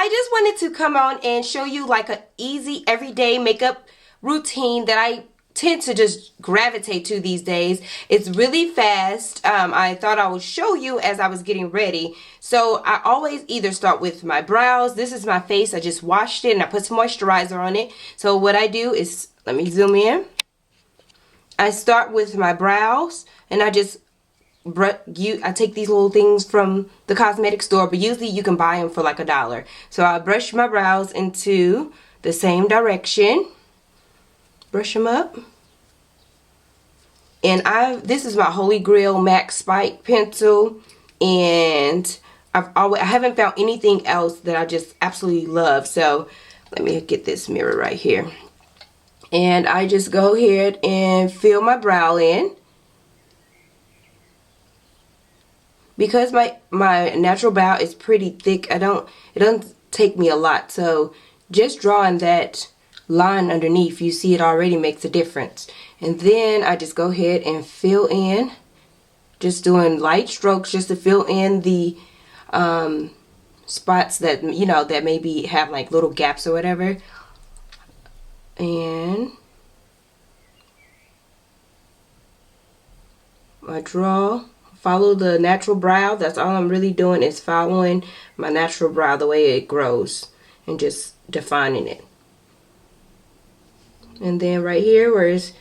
I just wanted to come on and show you like a easy everyday makeup routine that I tend to just gravitate to these days. It's really fast. I thought I would show you as I was getting ready. So I always either start with my brows. This is my face. I just washed it and I put some moisturizer on it. So what I do is, let me zoom in. I start with my brows and I just I take these little things from the cosmetic store, but usually you can buy them for like $1. So I brush my brows into the same direction. Brush them up. And this is my Holy Grail MAC Spike pencil, and I haven't found anything else that I just absolutely love. So let me get this mirror right here. And I just go ahead and fill my brow in. Because my natural brow is pretty thick, it doesn't take me a lot. So just drawing that line underneath, you see it already makes a difference. And then I just go ahead and fill in, just doing light strokes just to fill in the spots that, you know, that maybe have like little gaps or whatever. And I follow the natural brow. That's all I'm really doing, is following my natural brow, the way it grows, and just defining it. And then right here where it's,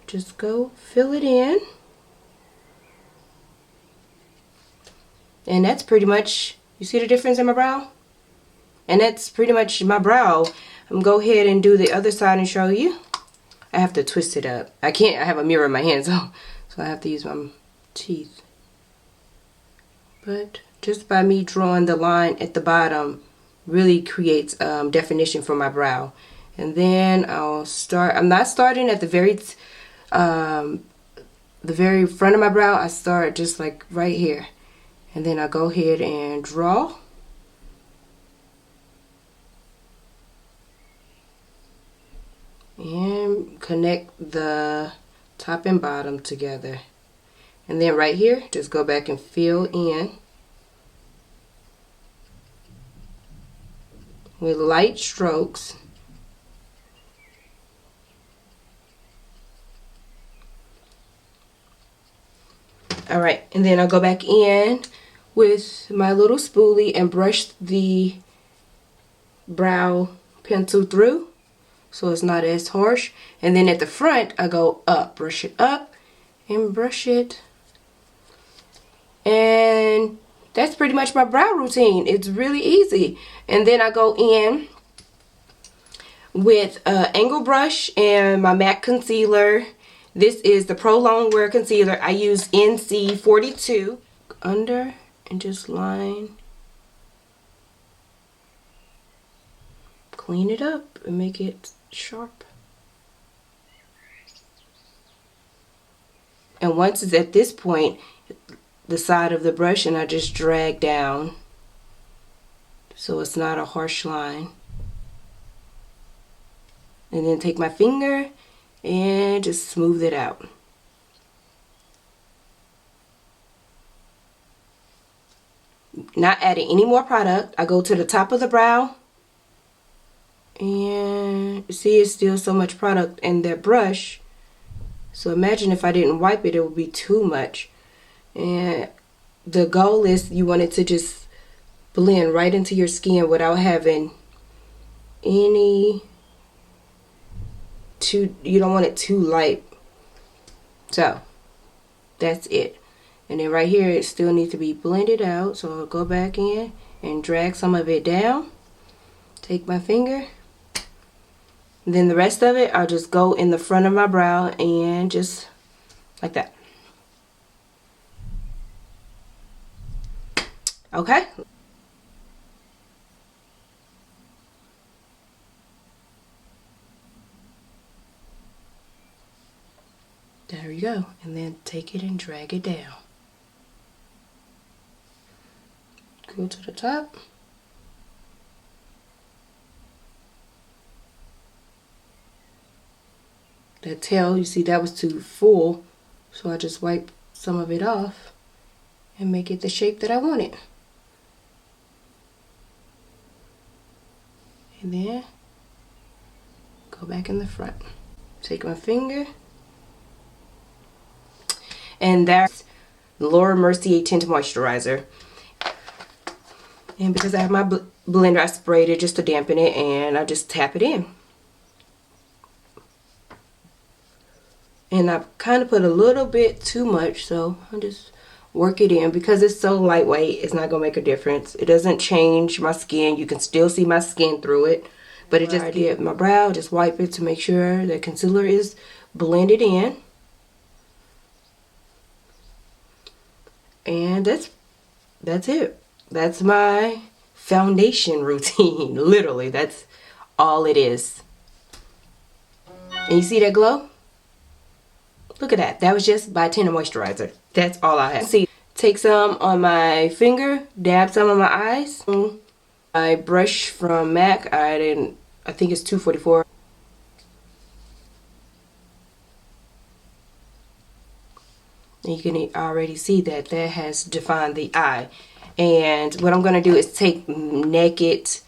just go fill it in. And that's pretty much, you see the difference in my brow? And that's pretty much my brow. I'm gonna go ahead and do the other side and show you. I have to twist it up. I have a mirror in my hand, so I have to use my teeth. But just by me drawing the line at the bottom really creates definition for my brow. And then I'm not starting at the very front of my brow. I start just like right here, and then I go ahead and draw. And connect the top and bottom together. And then right here, just go back and fill in with light strokes. Alright, and then I'll go back in with my little spoolie and brush the brow pencil through so it's not as harsh. And then at the front, I go up, brush it up, and brush it. And that's pretty much my brow routine. It's really easy. And then I go in with an angle brush and my MAC concealer. This is the Pro Longwear Concealer. I use NC42. Under and just line. Clean it up and make it sharp. And once it's at this point, the side of the brush, and I just drag down so it's not a harsh line. And then take my finger and just smooth it out. Not adding any more product. I go to the top of the brow, and see, it's still so much product in that brush. So imagine if I didn't wipe it, it would be too much. And the goal is you want it to just blend right into your skin without having any you don't want it too light. So that's it. And then right here, it still needs to be blended out. So I'll go back in and drag some of it down. Take my finger. And then the rest of it, I'll just go in the front of my brow and just like that. Okay. There you go. And then take it and drag it down. Go to the top. That tail, you see, that was too full. So I just wipe some of it off and make it the shape that I wanted. And then go back in the front. Take my finger. And that's Laura Mercier Tint Moisturizer. And because I have my blender, I sprayed it just to dampen it, and I just tap it in. And I kind of put a little bit too much, so I'll just work it in. Because it's so lightweight, it's not going to make a difference. It doesn't change my skin. You can still see my skin through it. But it just I did my brow, just wipe it to make sure the concealer is blended in. And that's it. That's my foundation routine. Literally, that's all it is. And you see that glow? Look at that. That was just by Tint Moisturizer. That's all I have. See, take some on my finger, dab some on my eyes. My brush from MAC, I think it's 244. You can already see that has defined the eye. And what I'm going to do is take MAC's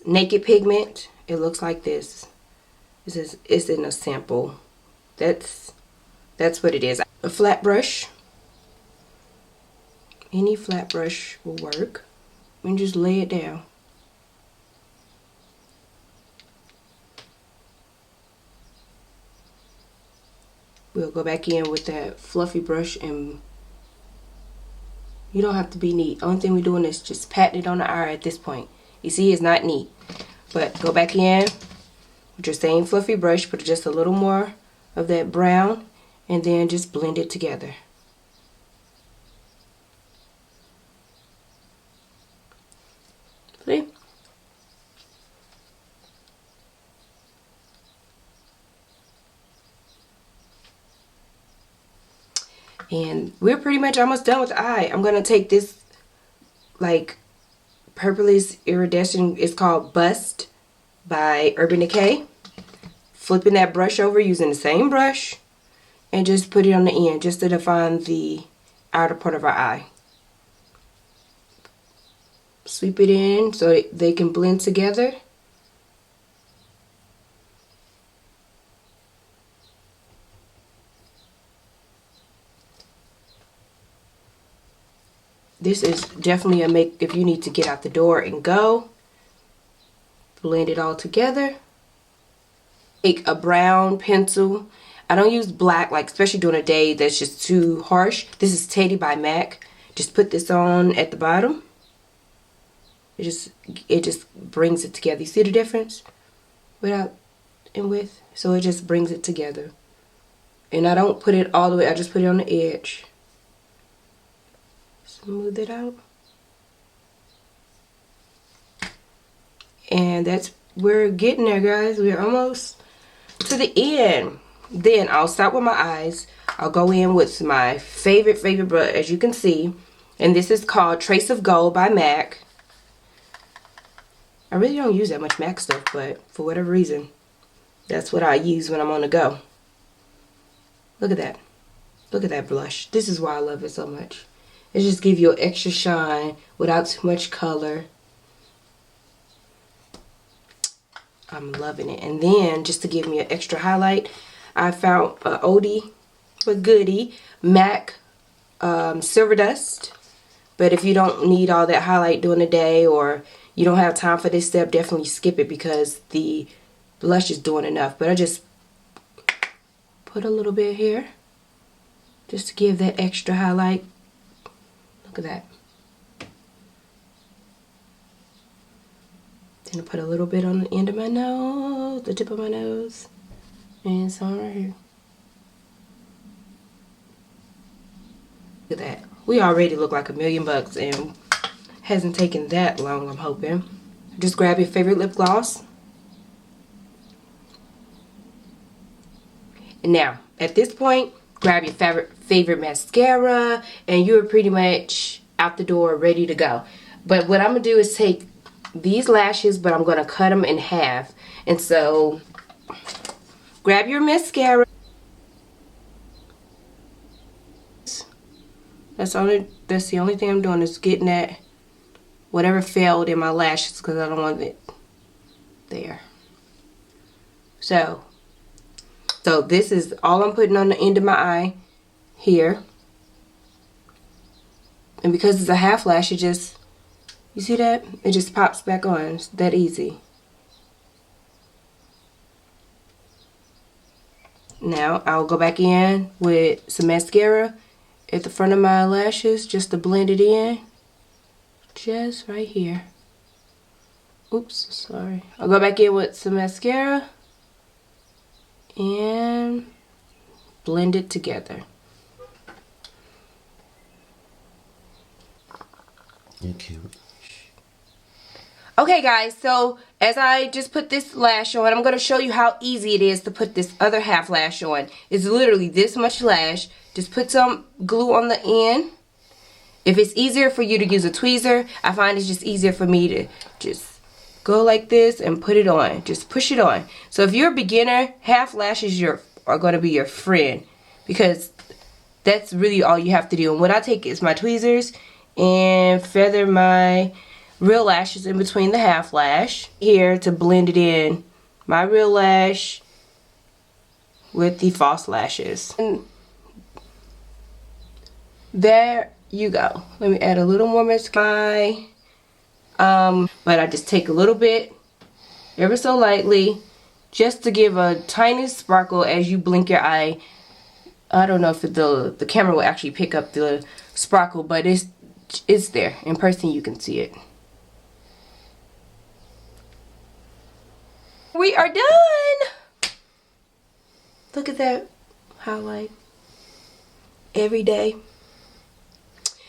Naked Pigment. It looks like this. It's in a sample. That's what it is. A flat brush. Any flat brush will work. And just lay it down. We'll go back in with that fluffy brush, and you don't have to be neat. Only thing we're doing is just patting it on the eye at this point. You see, it's not neat. But go back in with your same fluffy brush, put just a little more of that brown, and then just blend it together. See? And we're pretty much almost done with the eye. I'm going to take this, like, purplish iridescent. It's called Bust by Urban Decay. Flipping that brush over using the same brush. And just put it on the end just to define the outer part of our eye. Sweep it in so they can blend together. This is definitely a make if you need to get out the door and go. Blend it all together. Take a brown pencil. I don't use black, like especially during a day that's just too harsh. This is Teddy by MAC. Just put this on at the bottom. It just brings it together. You see the difference? Without and with. So it just brings it together. And I don't put it all the way. I just put it on the edge. Smooth it out. And we're getting there, guys. We're almost to the end. Then I'll start with my eyes. I'll go in with my favorite brush, as you can see. And this is called Trace of Gold by MAC. I really don't use that much MAC stuff, but for whatever reason, that's what I use when I'm on the go. Look at that. Look at that blush. This is why I love it so much. It just gives you an extra shine without too much color. I'm loving it. And then, just to give me an extra highlight, I found an oldie but goodie MAC Silver Dust. But if you don't need all that highlight during the day, or you don't have time for this step, definitely skip it because the blush is doing enough. But I just put a little bit here just to give that extra highlight. Look at that. Then I put a little bit on the end of my nose, the tip of my nose, and some right here. Look at that. We already look like $1,000,000 and hasn't taken that long, I'm hoping. Just grab your favorite lip gloss. And now, at this point, grab your favorite mascara, and you're pretty much out the door, ready to go. But what I'm going to do is take these lashes, but I'm going to cut them in half. And so, grab your mascara. That's the only thing I'm doing is getting that whatever failed in my lashes, because I don't want it there. So this is all I'm putting on the end of my eye here. And because it's a half lash, it just, you see that? It just pops back on. It's that easy. Now I'll go back in with some mascara at the front of my lashes just to blend it in. Just right here. Oops, sorry. I'll go back in with some mascara and blend it together. You're cute. Okay guys, so as I just put this lash on, I'm going to show you how easy it is to put this other half lash on. It's literally this much lash. Just put some glue on the end. If it's easier for you to use a tweezer, I find it's just easier for me to just go like this and put it on. Just push it on. So if you're a beginner, half lashes are going to be your friend, because that's really all you have to do. And what I take is my tweezers and feather my real lashes in between the half lash here to blend it in, my real lash with the false lashes. And there you go. Let me add a little more mascara. But I just take a little bit, ever so lightly, just to give a tiny sparkle as you blink your eye. I don't know if the camera will actually pick up the sparkle, but it's there. In person you can see it. We are done. Look at that highlight. Every day.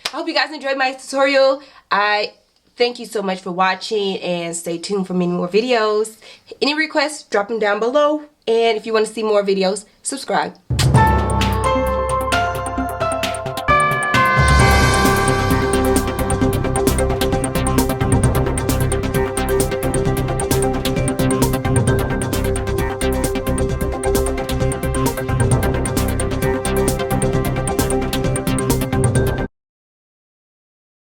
I hope you guys enjoyed my tutorial. I thank you so much for watching, and stay tuned for many more videos. Any requests, drop them down below. And if you want to see more videos, subscribe.